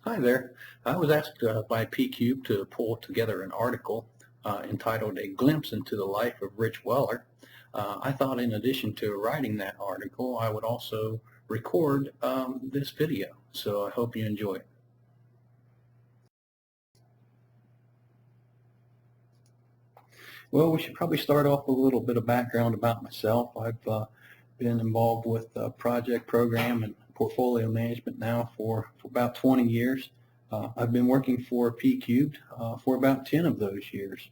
Hi there. I was asked by PCUBE to pull together an article entitled A Glimpse into the Life of Rich Weller. I thought in addition to writing that article, I would also record this video. So I hope you enjoy it. Well, we should probably start off with a little bit of background about myself. I've been involved with project program and portfolio management now for about 20 years. I've been working for PCUBED for about 10 of those years.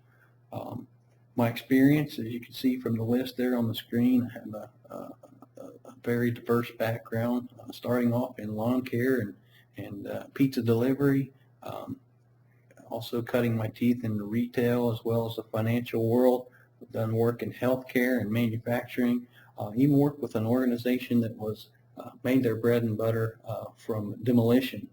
My experience, as you can see from the list there on the screen, I have a very diverse background, starting off in lawn care and pizza delivery, also cutting my teeth in the retail as well as the financial world. I've done work in healthcare and manufacturing, even worked with an organization that was made their bread and butter from demolition.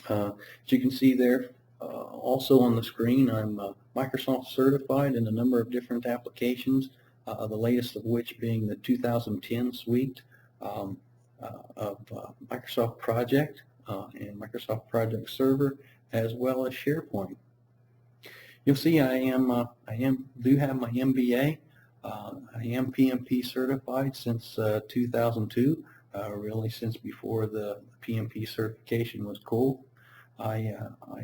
As you can see there, also on the screen, I'm Microsoft certified in a number of different applications, the latest of which being the 2010 suite of Microsoft Project and Microsoft Project Server, as well as SharePoint. You'll see I do have my MBA. I am PMP certified since 2002, really since before the PMP certification was cool. I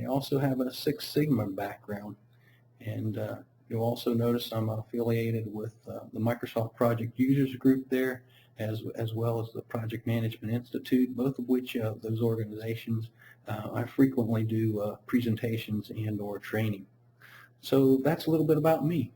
also have a Six Sigma background, and you'll also notice I'm affiliated with the Microsoft Project Users Group there, as well as the Project Management Institute, both of which those organizations I frequently do presentations and or training. So that's a little bit about me.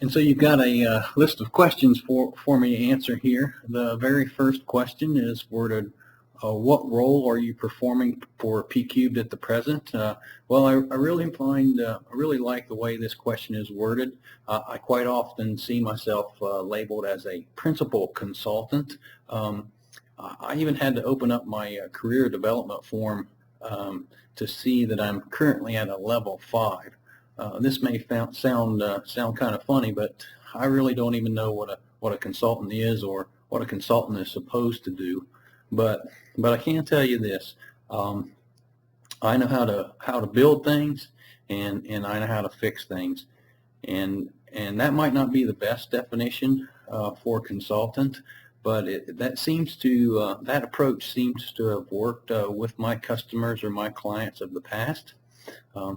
And so you've got a list of questions for me to answer here. The very first question is worded, what role are you performing for PCUBED at the present? Well, I really like the way this question is worded. I quite often see myself labeled as a principal consultant. I even had to open up my career development form to see that I'm currently at a level 5. This may sound kind of funny, but I really don't even know what a consultant is or what a consultant is supposed to do. But I can tell you this: I know how to build things, and I know how to fix things, and that might not be the best definition for consultant, but that approach seems to have worked with my customers or my clients of the past.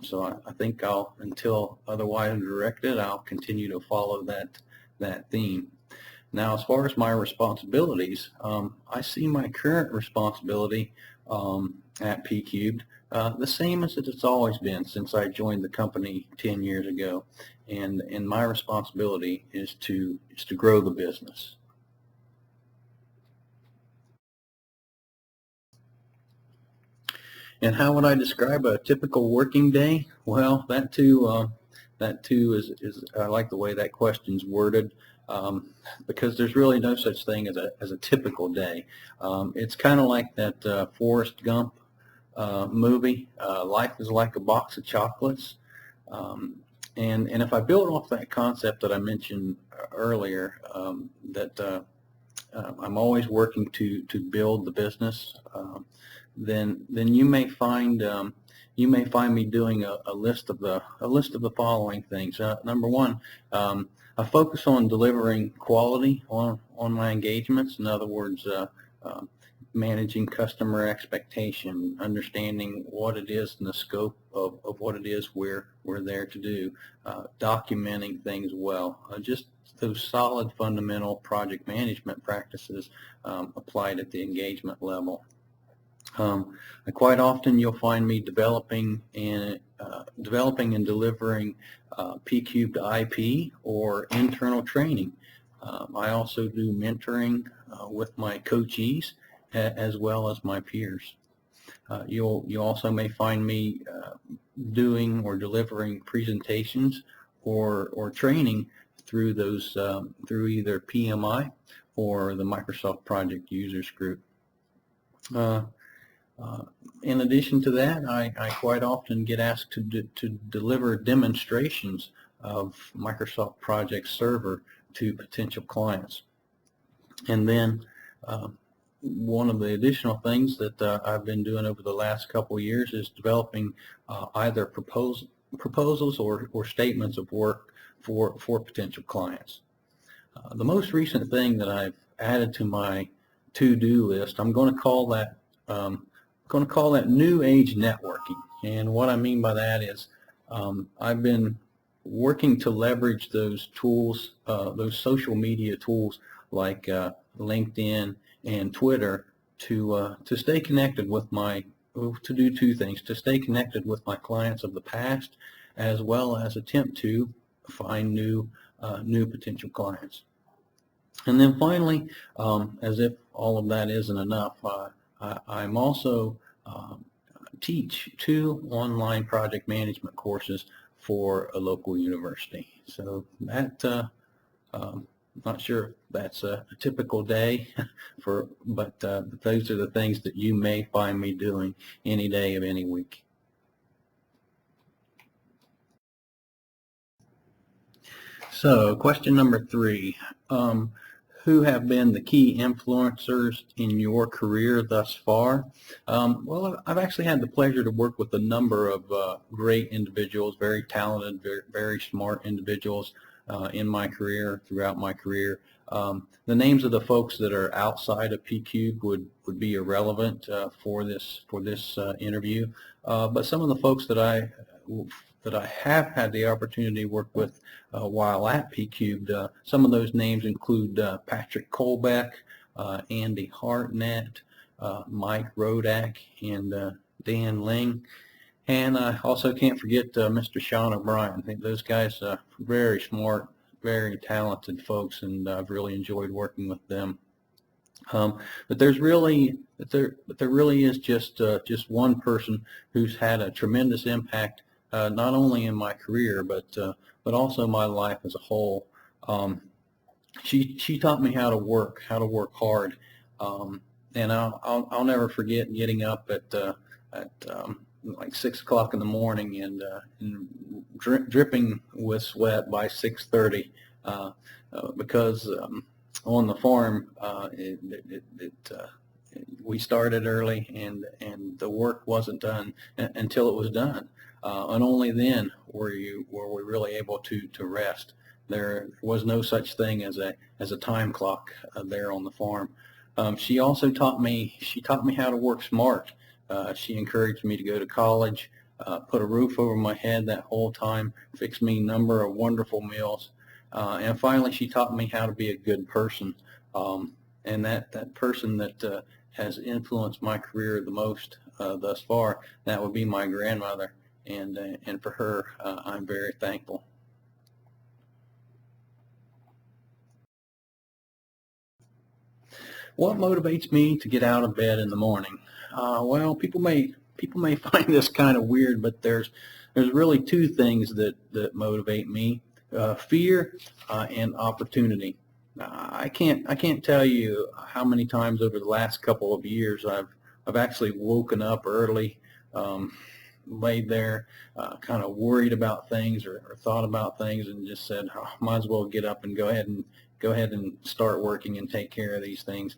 So I think until otherwise directed, I'll continue to follow that theme. Now, as far as my responsibilities, I see my current responsibility at PCUBED the same as it's always been since I joined the company 10 years ago, and my responsibility is to grow the business. And how would I describe a typical working day? Well, that too is I like the way that question's worded, because there's really no such thing as a typical day. It's kind of like that Forrest Gump movie. Life is like a box of chocolates, and if I build off that concept that I mentioned earlier, that I'm always working to build the business. Then you may find me doing a list of the following things. Number one, I focus on delivering quality on my engagements. In other words, managing customer expectation, understanding what it is and the scope of what it is we're there to do, documenting things well, just those solid fundamental project management practices applied at the engagement level. Quite often you'll find me developing and delivering PCUBED IP or internal training. I also do mentoring with my coachees as well as my peers. You also may find me doing or delivering presentations or training through either PMI or the Microsoft Project Users Group. In addition to that, I quite often get asked to deliver demonstrations of Microsoft Project Server to potential clients. And then one of the additional things that I've been doing over the last couple of years is developing either proposals or statements of work for potential clients. The most recent thing that I've added to my to-do list, I'm going to call that new age networking. And what I mean by that is I've been working to leverage those tools, those social media tools like LinkedIn and Twitter to stay connected with to do two things: to stay connected with my clients of the past, as well as attempt to find new potential clients. And then finally, as if all of that isn't enough, I'm also teach 2 online project management courses for a local university. So that not sure if that's a typical day but those are the things that you may find me doing any day of any week. So question number 3, who have been the key influencers in your career thus far? Well, I've actually had the pleasure to work with a number of great individuals, very talented, very smart individuals in my career, throughout my career. The names of the folks that are outside of PCUBE would be irrelevant for this interview, but some of the folks that I have had the opportunity to work with while at PCUBE, some of those names include Patrick Colbeck, Andy Hartnett, Mike Rodak, and Dan Ling. And I also can't forget Mr. Sean O'Brien. I think those guys are very smart, very talented folks, and I've really enjoyed working with them. But there really is just one person who's had a tremendous impact, not only in my career but also my life as a whole. She taught me how to work hard, and I'll never forget getting up at like 6 o'clock in the morning and dripping with sweat by 6:30 because on the farm we started early and the work wasn't done until it was done, and only then were we really able to rest. There was no such thing as a time clock there on the farm. She also taught me how to work smart. She encouraged me to go to college, put a roof over my head that whole time, fixed me a number of wonderful meals, and finally she taught me how to be a good person. And that person that has influenced my career the most thus far, that would be my grandmother, and for her I'm very thankful. What motivates me to get out of bed in the morning? Well, people may find this kind of weird, but there's really 2 things that motivate me: fear and opportunity. I can't tell you how many times over the last couple of years I've actually woken up early, laid there, kind of worried about things or thought about things, and just said, oh, might as well get up and go ahead and start working and take care of these things.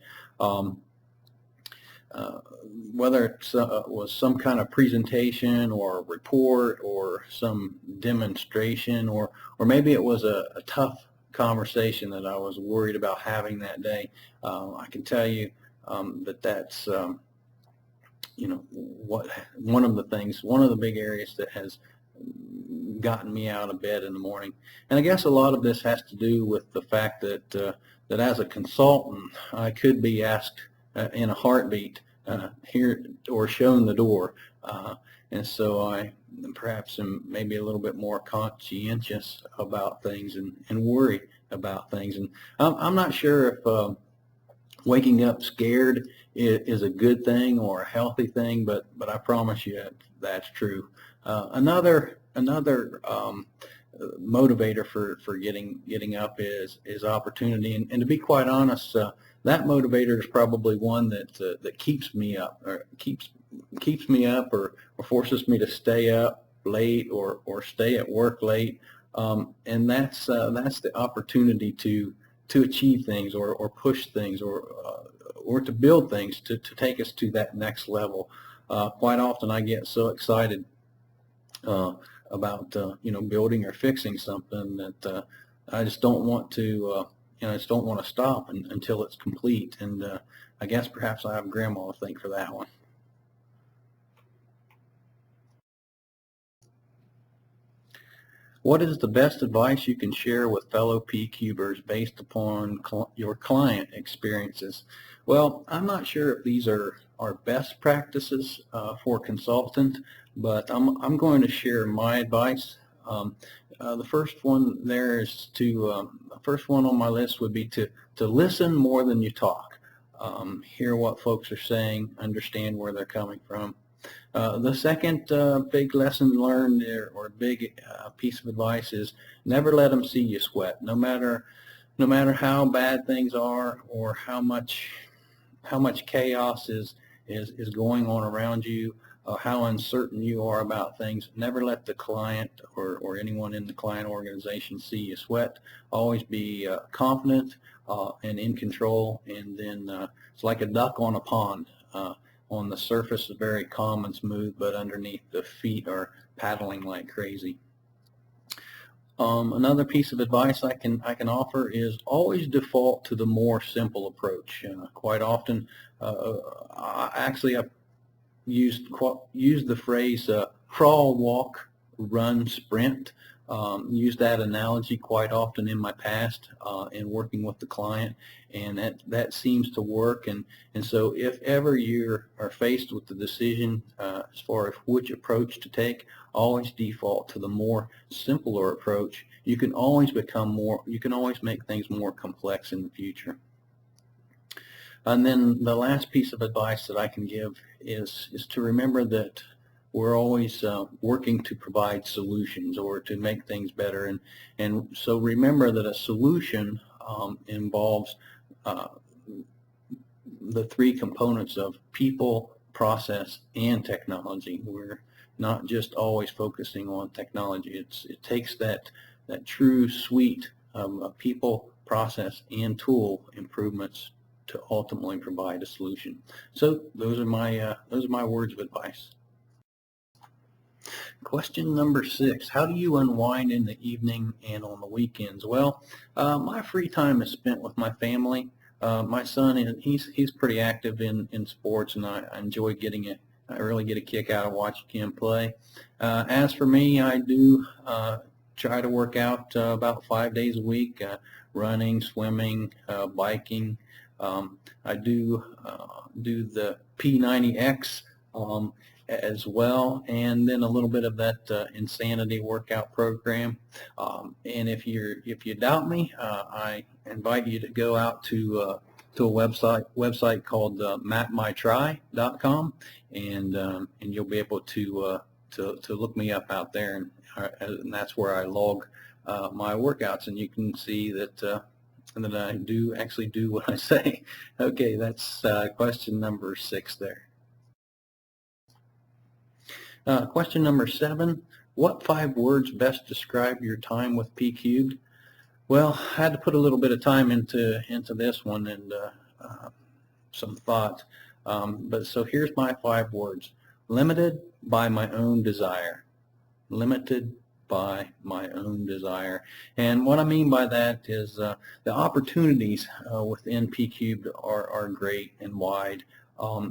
Whether it was some kind of presentation or a report or some demonstration, or maybe it was a tough conversation that I was worried about having that day, I can tell you that's one of the big areas that has gotten me out of bed in the morning. And I guess a lot of this has to do with the fact that as a consultant I could be asked in a heartbeat here or shown the door, and so I perhaps am maybe a little bit more conscientious about things and worry about things. And I'm not sure if waking up scared is a good thing or a healthy thing, but I promise you that's true. Another motivator for getting up is opportunity, and to be quite honest, that motivator is probably one that keeps me up, or keeps me up, or forces me to stay up late or stay at work late, and that's the opportunity to to achieve things or push things or to build things to take us to that next level. Quite often I get so excited about building or fixing something that I just don't want to I just don't want to stop until it's complete. And I guess perhaps I have Grandma to thank for that one. What is the best advice you can share with fellow PCubers based upon your client experiences? Well, I'm not sure if these are best practices for a consultant, but I'm going to share my advice. The first one there is the first one on my list would be to listen more than you talk. Hear what folks are saying, understand where they're coming from. The second big lesson learned or big piece of advice is never let them see you sweat. No matter how bad things are or how much chaos is going on around you, how uncertain you are about things, never let the client or anyone in the client organization see you sweat. Always be confident and in control, and then it's like a duck on a pond. On the surface is very calm and smooth, but underneath the feet are paddling like crazy. Another piece of advice I can offer is always default to the more simple approach. Quite often, I've used the phrase crawl, walk, run, sprint. Used that analogy quite often in my past in working with the client, and that seems to work. And so if ever you are faced with the decision as far as which approach to take, always default to the more simpler approach. You can always make things more complex in the future. And then the last piece of advice that I can give is to remember that we're always working to provide solutions or to make things better. And so remember that a solution involves the three components of people, process, and technology. We're not just always focusing on technology. It takes that true suite of people, process, and tool improvements to ultimately provide a solution. So those are my words of advice. Question number 6, how do you unwind in the evening and on the weekends? Well, my free time is spent with my family. My son, he's pretty active in sports, and I enjoy I really get a kick out of watching him play. As for me, I do try to work out about 5 days a week, running, swimming, biking. I do the P90X as well, and then a little bit of that insanity workout program. And if you doubt me, I invite you to go out to a website called mapmytry.com, and you'll be able to look me up out there, and that's where I log my workouts, and you can see that I do actually do what I say. Okay, that's question number 6 there. Question number 7, what 5 words best describe your time with PCubed? Well, I had to put a little bit of time into this one and some thought. But so here's my 5 words. Limited by my own desire. Limited by my own desire. And what I mean by that is the opportunities within PCubed are great and wide.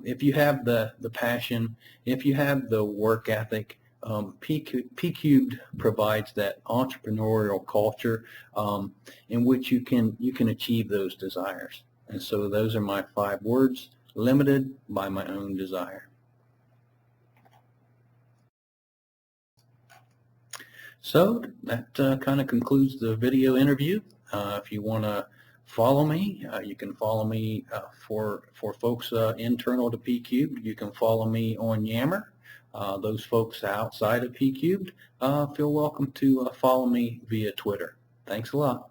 If you have the passion, if you have the work ethic, PCubed provides that entrepreneurial culture in which you can achieve those desires. And so those are my 5 words: limited by my own desire. So that kind of concludes the video interview. If you want to follow me, you can follow me for folks internal to PCubed. You can follow me on Yammer. Those folks outside of PCubed, feel welcome to follow me via Twitter. Thanks a lot.